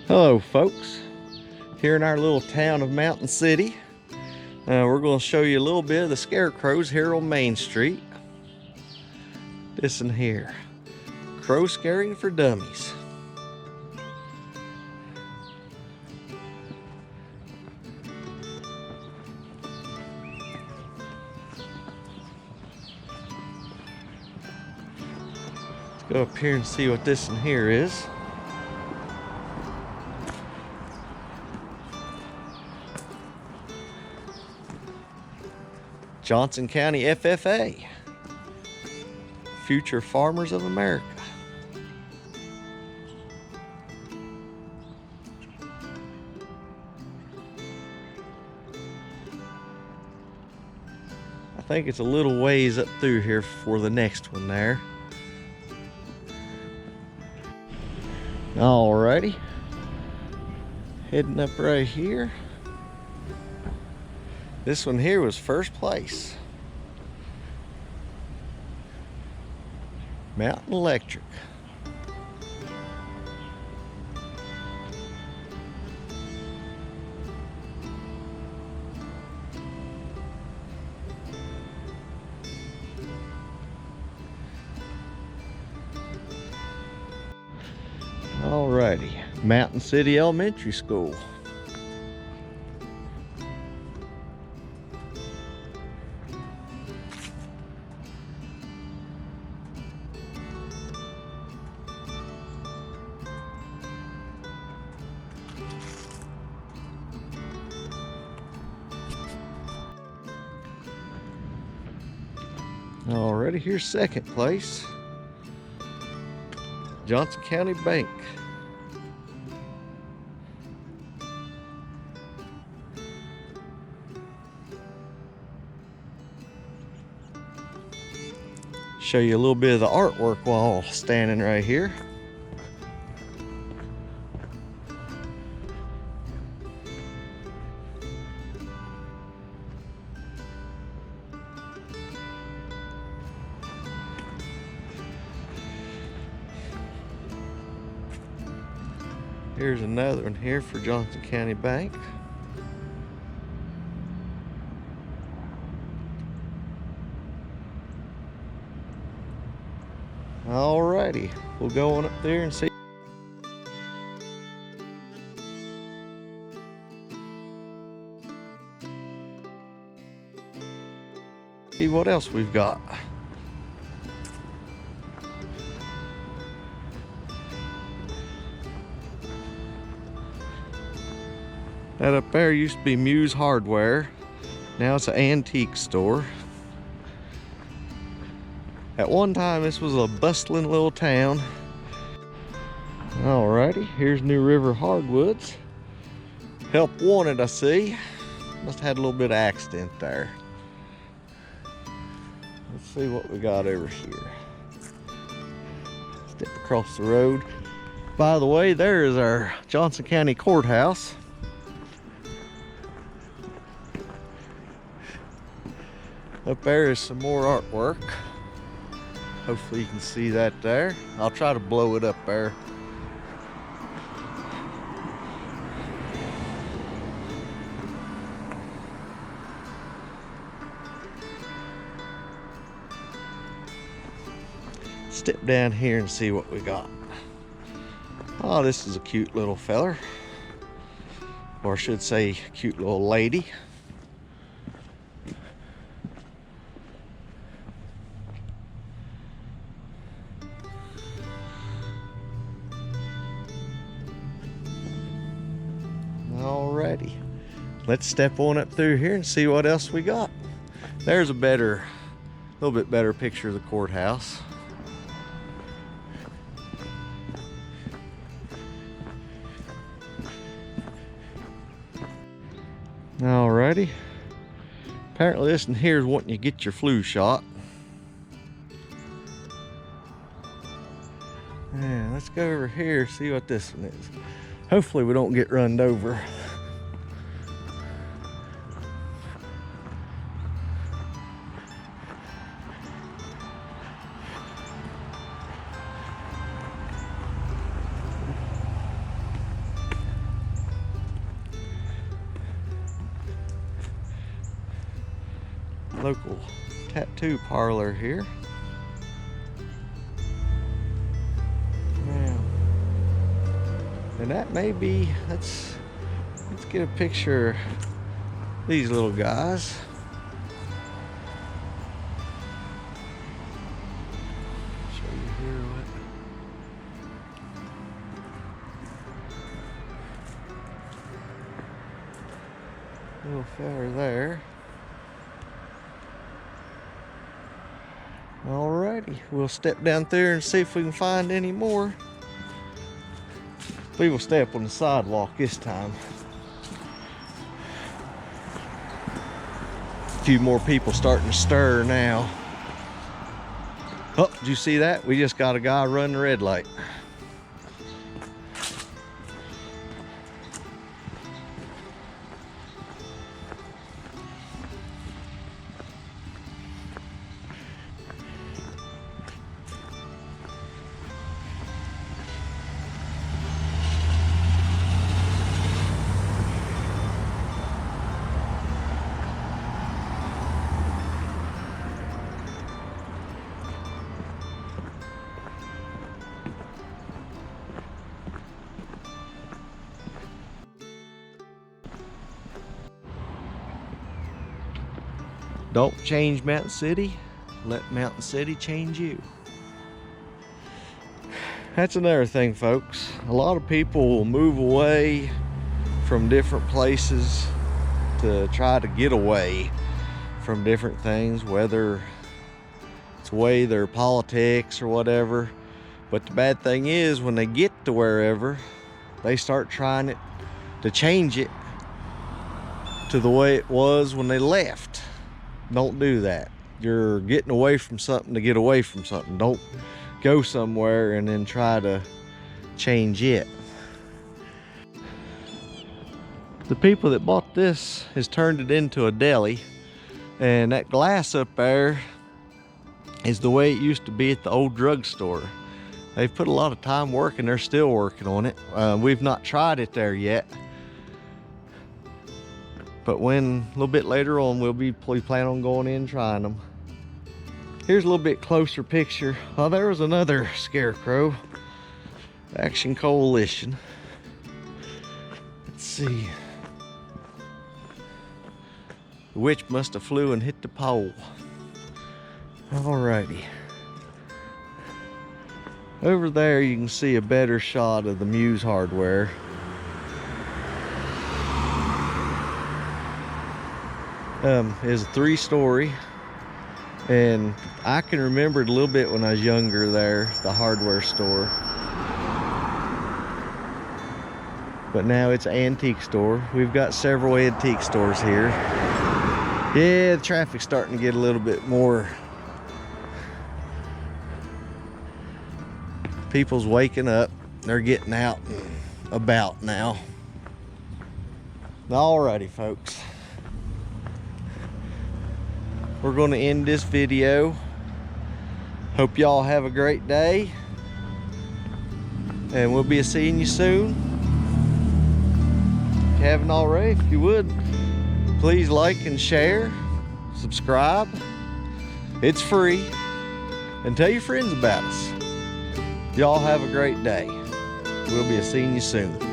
Hello folks, here in our little town of Mountain City. We're going to show you a little bit of the scarecrows here on Main Street. This one here, crow scaring for dummies. Let's go up here and see what this one here is. Johnson County FFA, Future Farmers of America. I think it's a little ways up through here for the next one there. Alrighty, heading up right here. This one here was first place. Mountain Electric. Alrighty, Mountain City Elementary School. Alrighty, here's second place. Johnson County Bank. Show you a little bit of the artwork while standing right here. Here's another one here for Johnson County Bank. Alrighty, we'll go on up there and see what else we've got. That up there used to be Muse Hardware. Now it's an antique store. At one time, this was a bustling little town. Alrighty, here's New River Hardwoods. Help wanted, I see. Must have had a little bit of accident there. Let's see what we got over here. Step across the road. By the way, there is our Johnson County Courthouse. Up there is some more artwork. Hopefully you can see that there. I'll try to blow it up there. Step down here and see what we got. Oh, this is a cute little feller. Or I should say, cute little lady. Alrighty, let's step on up through here and see what else we got. There's a little bit better picture of the courthouse. Alrighty, apparently this one here is wanting you to get your flu shot. Yeah, let's go over here and see what this one is. Hopefully we don't get run over. local tattoo parlor here. Now, and that may be, let's get a picture of these little guys. Show you here what. Little fella there. Alrighty, we'll step down there and see if we can find any more. We will step on the sidewalk this time. A few more people starting to stir now. Oh, did you see that? We just got a guy running the red light. Don't change Mountain City, let Mountain City change you. That's another thing, folks. A lot of people will move away from different places to try to get away from different things, whether it's away their politics or whatever. But the bad thing is, when they get to wherever, they start trying to change it to the way it was when they left. Don't do that. You're getting away from something to get away from something. Don't go somewhere and then try to change it. The people that bought this has turned it into a deli, and that glass up there is the way it used to be at the old drugstore. They've put a lot of time working. They're still working on it. We've not tried it there yet. But when a little bit later on, we plan on going in and trying them. Here's a little bit closer picture. Oh, there was another scarecrow. Action Coalition. Let's see. The witch must have flew and hit the pole. Alrighty. Over there you can see a better shot of the Muse hardware. Is a 3-story, and I can remember it a little bit when I was younger there, the hardware store. But now it's an antique store. We've got several antique stores here. Yeah, the traffic's starting to get a little bit more. People's waking up. They're getting out and about now. Alrighty, folks. We're going to end this video. Hope y'all have a great day. And we'll be seeing you soon. If you haven't already, if you would, please like and share. Subscribe. It's free. And tell your friends about us. Y'all have a great day. We'll be seeing you soon.